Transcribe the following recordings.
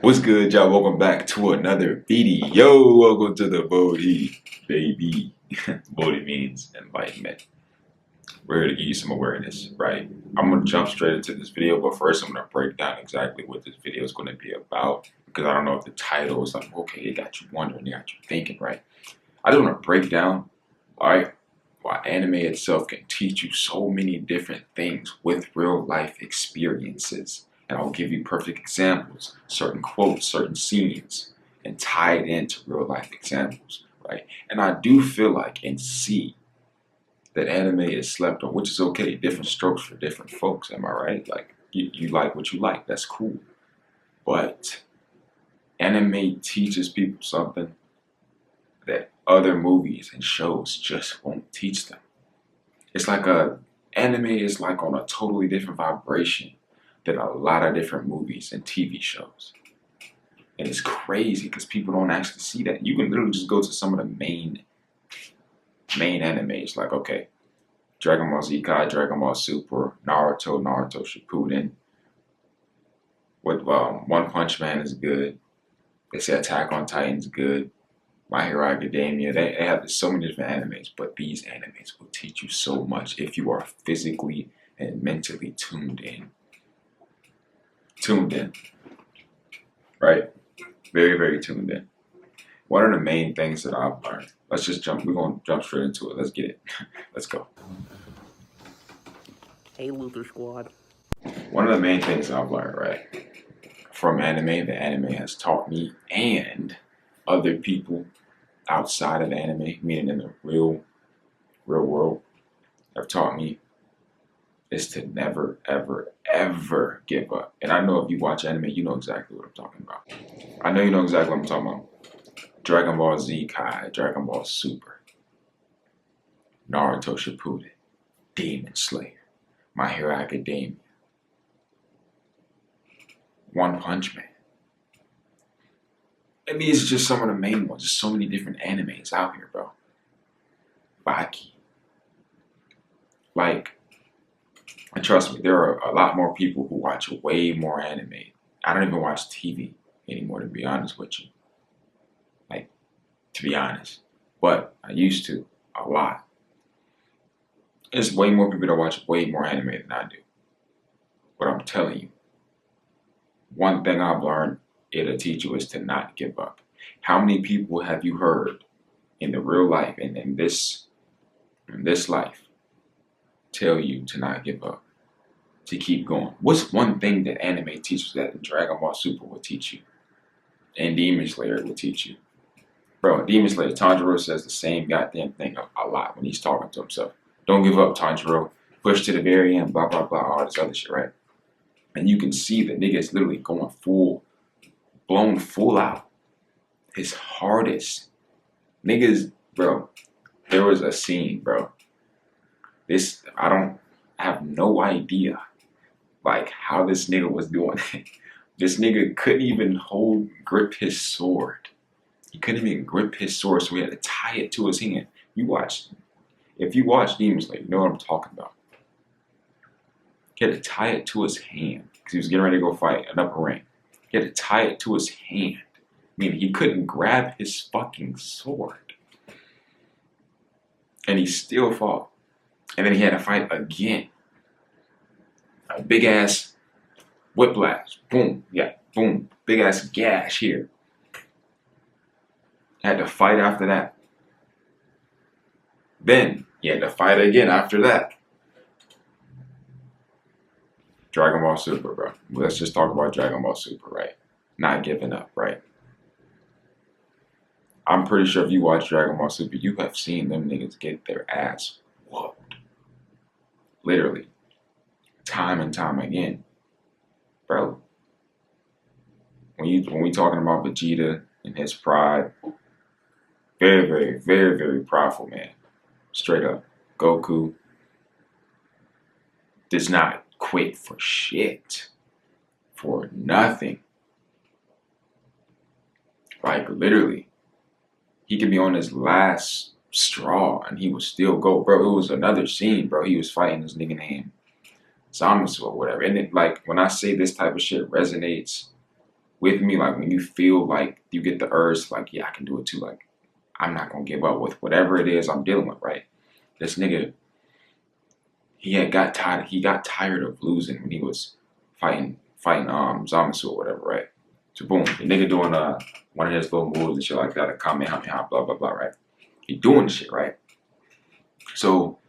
What's good, y'all? Welcome back to another video. Welcome to the Bodhi, baby. Bodhi means enlightenment. We're here to give you some awareness, right? I'm going to jump straight into this video, but first I'm going to break down exactly what this video is going to be about, because I don't know if the title is like, okay, it got you wondering, it got you thinking, right? I just want to break down, all right, why anime itself can teach you so many different things with real life experiences. And I'll give you perfect examples, certain quotes, certain scenes, and tie it into real life examples, right? And I do feel like and see that anime is slept on, which is okay. Different strokes for different folks, am I right? Like, you like what you like, that's cool. But anime teaches people something that other movies and shows just won't teach them. It's like anime is like on a totally different vibration than a lot of different movies and TV shows. And it's crazy because people don't actually see that. You can literally just go to some of the main animes, like, okay, Dragon Ball Z Kai, Dragon Ball Super, Naruto, Naruto Shippuden. One Punch Man is good. They say Attack on Titan is good. My Hero Academia. They have so many different animes, but these animes will teach you so much if you are physically and mentally tuned in. Right? Very, very tuned in. One of the main things that I've learned, we're going to jump straight into it. Let's get it. Let's go. Hey, Luther Squad. One of the main things I've learned, right, from anime, that anime has taught me and other people outside of anime, meaning in the real world, have taught me is to never, ever, ever give up. And I know if you watch anime, you know exactly what I'm talking about. I know you know exactly what I'm talking about. Dragon Ball Z Kai, Dragon Ball Super, Naruto Shippuden, Demon Slayer, My Hero Academia, One Punch Man. And these are just some of the main ones. There's so many different animes out here, bro. Baki. And trust me, there are a lot more people who watch way more anime. I don't even watch TV anymore, to be honest with you. To be honest. But I used to, a lot. There's way more people that watch way more anime than I do. But I'm telling you, one thing I've learned it'll teach you is to not give up. How many people have you heard in the real life and in this life tell you to not give up, to keep going? What's one thing that anime teaches that Dragon Ball Super will teach you and Demon Slayer will teach you? Bro, Demon Slayer, Tanjiro says the same goddamn thing a lot when he's talking to himself. Don't give up, Tanjiro. Push to the very end, blah, blah, blah, all this other shit, right? And you can see the nigga's literally going blown full out. His hardest. Niggas, bro, there was a scene, bro. I have no idea, like, how this nigga was doing it. This nigga couldn't even grip his sword. He couldn't even grip his sword, so he had to tie it to his hand. If you watch Demon Slayer, you know what I'm talking about. He had to tie it to his hand, because he was getting ready to go fight an upper rank. He had to tie it to his hand. Meaning he couldn't grab his fucking sword. And he still fought. And then he had to fight again. A big ass whiplash. Boom. Yeah, boom. Big ass gash here. Had to fight after that. Then he had to fight again after that. Dragon Ball Super, bro. Let's just talk about Dragon Ball Super, right? Not giving up, right? I'm pretty sure if you watch Dragon Ball Super, you have seen them niggas get their ass whooped. Literally. Time and time again. Bro. When we talking about Vegeta and his pride, very, very, very, very prideful man. Straight up. Goku does not quit for shit. For nothing. Like, literally. He could be on his last straw and he would still go. Bro, it was another scene, bro. He was fighting this nigga named Zamasu or whatever. And it, like, when I say this type of shit resonates with me, like when you feel like you get the urge, like, yeah, I can do it too. Like, I'm not gonna give up with whatever it is I'm dealing with, right? This nigga, he got tired of losing when he was fighting Zamasu or whatever, right? So boom, the nigga doing one of his little moves and shit like that, a Kamehameha, blah blah blah, right? He doing the shit, right? So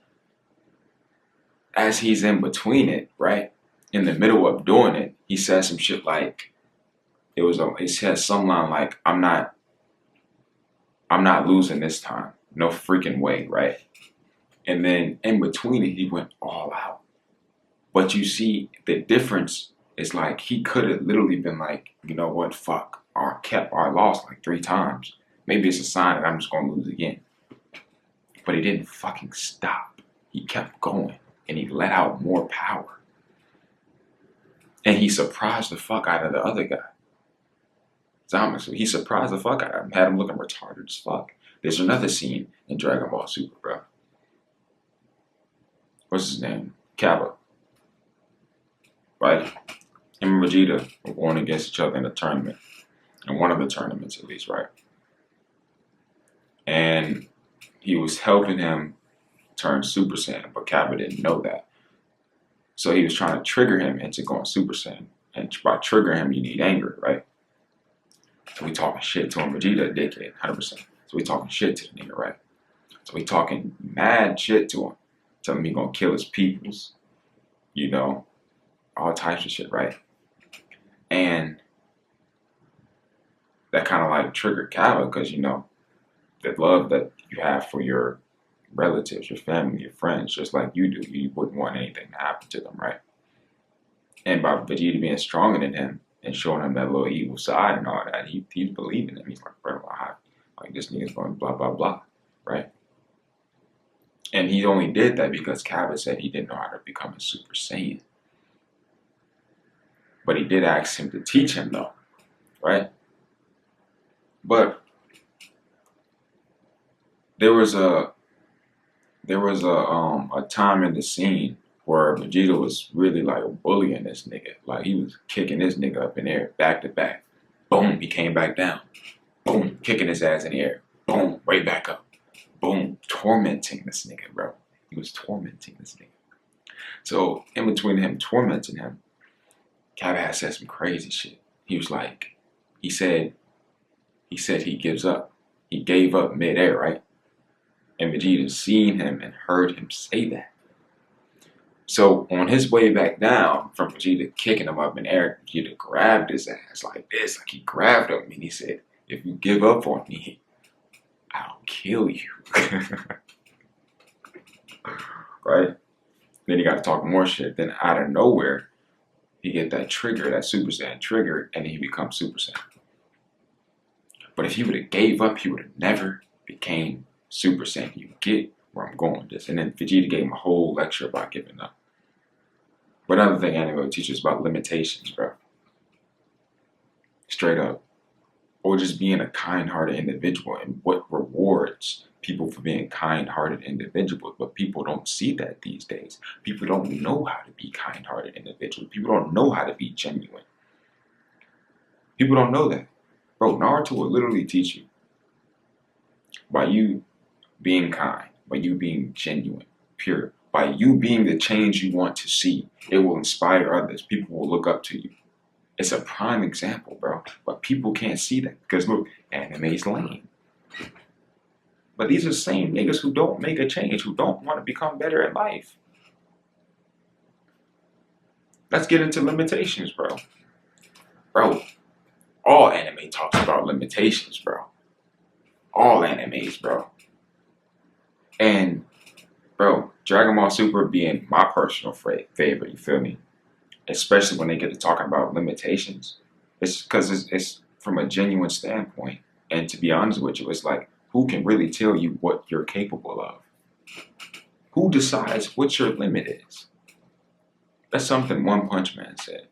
as he's in between it, right? In the middle of doing it, he says some shit like it says some line like, I'm not losing this time. No freaking way, right? And then in between it, he went all out. But you see, the difference is like he could have literally been like, you know what, fuck, or kept our loss like 3 times. Maybe it's a sign that I'm just gonna lose again. But he didn't fucking stop. He kept going and he let out more power. And he surprised the fuck out of the other guy. Zamasu. He surprised the fuck out of him, had him looking retarded as fuck. There's another scene in Dragon Ball Super, bro. What's his name? Kappa. Right? Him and Vegeta were going against each other in a tournament. In one of the tournaments, at least, right? And he was helping him turn Super Saiyan, but Kappa didn't know that. So he was trying to trigger him into going Super Saiyan. And by triggering him, you need anger, right? So we talking shit to him. Vegeta, a dickhead, 100%. So we talking shit to the nigga, right? So we talking mad shit to him. Telling him he gonna kill his peoples. You know, all types of shit, right? And that kind of like triggered Kappa because, you know, the love that you have for your relatives, your family, your friends, just like you do, you wouldn't want anything to happen to them, right? And by Vegeta being stronger than him and showing him that little evil side and all that, he's believing him. He's like, bro, like this nigga's going blah, blah, blah, right? And he only did that because Kappa said he didn't know how to become a Super Saiyan. But he did ask him to teach him though, right? But there was a time in the scene where Vegeta was really like bullying this nigga. Like he was kicking this nigga up in the air, back to back. Boom, he came back down. Boom, kicking his ass in the air. Boom, right back up. Boom, tormenting this nigga, bro. He was tormenting this nigga. So in between him tormenting him, Kappa had said some crazy shit. He was like, he said he gives up. He gave up midair, right? And Vegeta seen him and heard him say that. So on his way back down from Vegeta kicking him up in the air, Vegeta grabbed his ass like this, like he grabbed him, and he said, "If you give up on me, I'll kill you." Right? Then he got to talk more shit. Then out of nowhere, he get that trigger, that Super Saiyan trigger, and then he becomes Super Saiyan. But if he would have gave up, he would have never became Super Saiyan. You get where I'm going with this. And then Vegeta gave him a whole lecture about giving up. But another thing anime teaches about limitations, bro. Straight up. Or just being a kind-hearted individual and what rewards people for being kind-hearted individuals. But people don't see that these days. People don't know how to be kind-hearted individuals. People don't know how to be genuine. People don't know that. Bro, Naruto will literally teach you. By you being kind, by you being genuine, pure, by you being the change you want to see, it will inspire others. People will look up to you. It's a prime example, bro. But people can't see that because look, anime's lame. But these are the same niggas who don't make a change, who don't want to become better in life. Let's get into limitations, bro. Bro, all anime talks about limitations, bro. All animes, bro. And, bro, Dragon Ball Super being my personal favorite, you feel me? Especially when they get to talking about limitations. It's because it's from a genuine standpoint. And to be honest with you, it's like, who can really tell you what you're capable of? Who decides what your limit is? That's something One Punch Man said.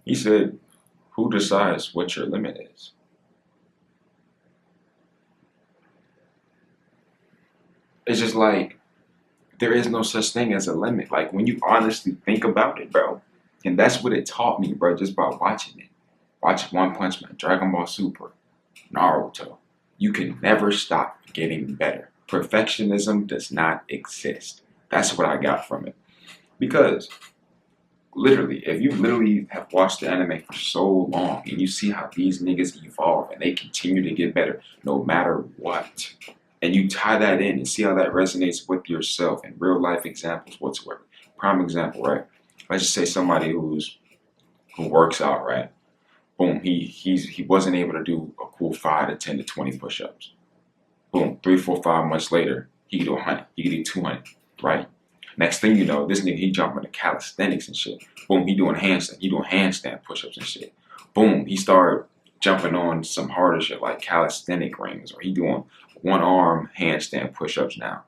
He said, who decides what your limit is? It's just like There is no such thing as a limit. Like when you honestly think about it, bro, and that's what it taught me, bro, just by watching it. Watch One Punch Man, Dragon Ball Super, Naruto. You can never stop getting better. Perfectionism does not exist. That's what I got from it. Because literally, if you literally have watched the anime for so long and you see how these niggas evolve and they continue to get better no matter what, and you tie that in and see how that resonates with yourself and real life examples whatsoever. Prime example, right? Let's just say somebody who works out, right? Boom, he wasn't able to do a cool 5 to 10 to 20 push-ups. Boom, 3, 4, 5 months later, he can do 100, he can do 200, right? Next thing you know, this nigga, he jumping to calisthenics and shit. Boom, he doing handstand push-ups and shit. Boom, he started jumping on some harder shit like calisthenic rings, or he doing one arm handstand push-ups now.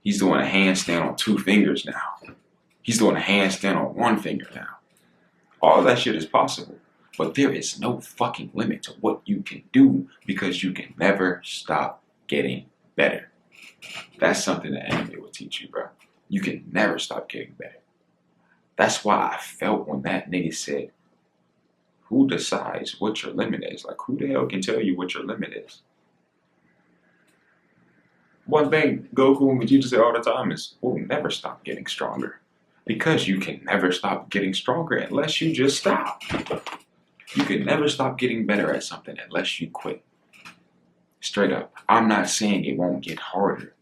He's doing a handstand on 2 fingers now. He's doing a handstand on 1 finger now. All of that shit is possible. But there is no fucking limit to what you can do because you can never stop getting better. That's something that anime will teach you, bro. You can never stop getting better. That's why I felt when that nigga said, who decides what your limit is? Like, who the hell can tell you what your limit is? One thing Goku and Vegeta say all the time is, we'll never stop getting stronger. Because you can never stop getting stronger unless you just stop. You can never stop getting better at something unless you quit. Straight up. I'm not saying it won't get harder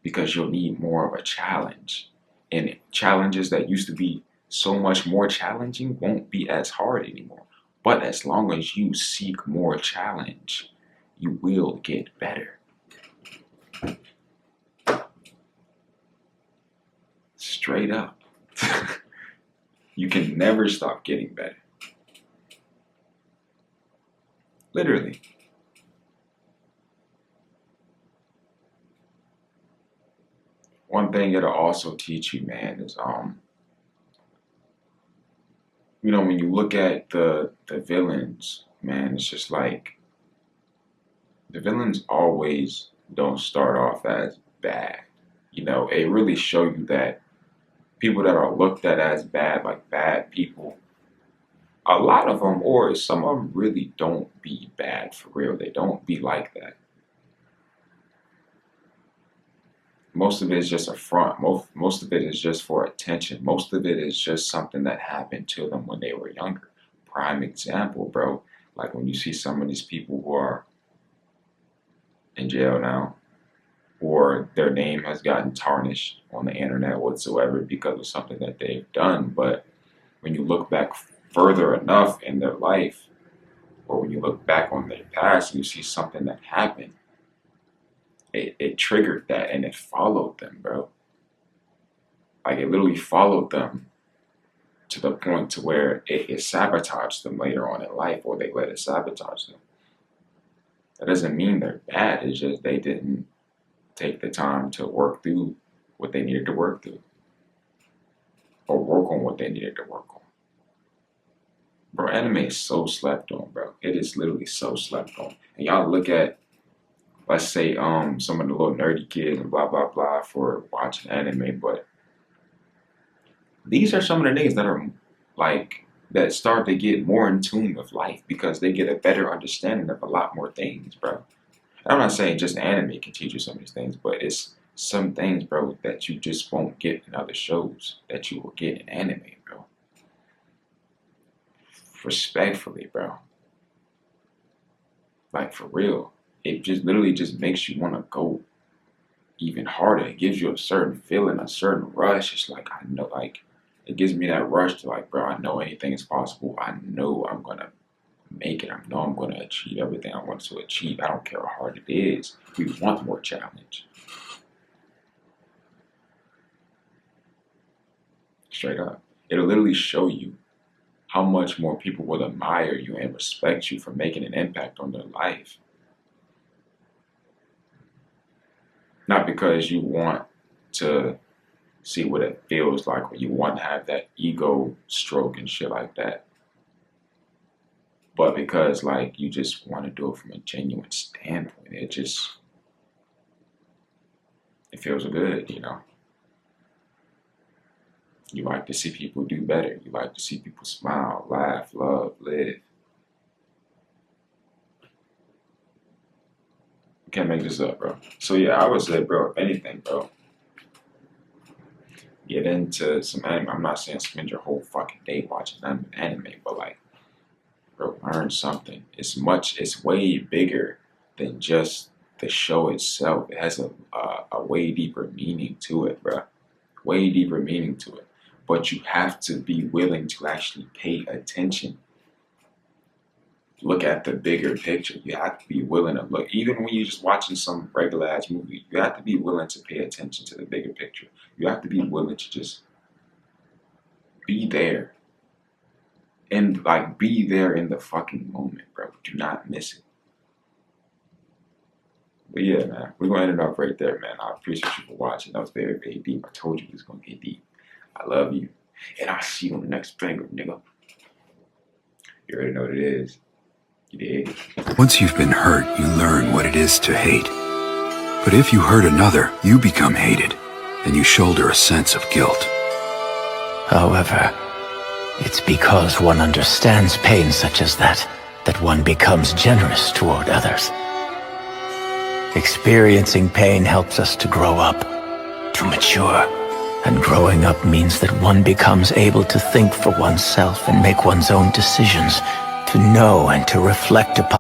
because you'll need more of a challenge. And challenges that used to be so much more challenging won't be as hard anymore. But as long as you seek more challenge, you will get better. Straight up. You can never stop getting better. Literally. One thing it'll also teach you, man, is when you look at the villains, man, it's just like the villains always don't start off as bad. It really show you that people that are looked at as bad, like bad people, a lot of them, or some of them, really don't be bad for real. They don't be like that. Most of it is just a front. Most of it is just for attention. Most of it is just something that happened to them when they were younger. Prime example, bro. Like when you see some of these people who are in jail now, or their name has gotten tarnished on the internet whatsoever because of something that they've done. But when you look back further enough in their life, or when you look back on their past and you see something that happened, it triggered that and it followed them, bro. Like it literally followed them to the point to where it sabotaged them later on in life, or they let it sabotage them. That doesn't mean they're bad. It's just they didn't take the time to work through what they needed to work through, or work on what they needed to work on. Bro, anime is so slept on, bro. It is literally so slept on. And y'all look at, let's say, some of the little nerdy kids and blah blah blah for watching anime, but these are some of the niggas that are like that start to get more in tune with life because they get a better understanding of a lot more things, bro. I'm not saying just anime can teach you some of these things, but it's some things, bro, that you just won't get in other shows that you will get in anime, bro. Respectfully, bro. Like for real. It just literally just makes you want to go even harder. It gives you a certain feeling, a certain rush. It's like, I know, like, it gives me that rush to like, bro, I know anything is possible. I know I'm going to make it. I know I'm going to achieve everything I want to achieve. I don't care how hard it is. We want more challenge. Straight up. It'll literally show you how much more people will admire you and respect you for making an impact on their life. Not because you want to see what it feels like, or you want to have that ego stroke and shit like that, but because like you just want to do it from a genuine standpoint. It It feels good, you know. You like to see people do better. You like to see people smile, laugh, love, live. You can't make this up, bro. So yeah, I would say, bro, if anything, bro, get into some anime. I'm not saying spend your whole fucking day watching anime, but like, bro, learn something. It's way bigger than just the show itself. It has a way deeper meaning to it, bro. Way deeper meaning to it. But you have to be willing to actually pay attention. Look at the bigger picture. You have to be willing to look. Even when you're just watching some regular ass movie, you have to be willing to pay attention to the bigger picture. You have to be willing to just be there. And like be there in the fucking moment, bro. Do not miss it. But yeah, man, we're gonna end it off right there, man. I appreciate you for watching. That was very, very deep. I told you it was gonna get deep. I love you. And I'll see you on the next banger, nigga. You already know what it is. You dig? Once you've been hurt, you learn what it is to hate. But if you hurt another, you become hated, and you shoulder a sense of guilt. However, it's because one understands pain such as that, that one becomes generous toward others. Experiencing pain helps us to grow up, to mature. And growing up means that one becomes able to think for oneself and make one's own decisions, to know and to reflect upon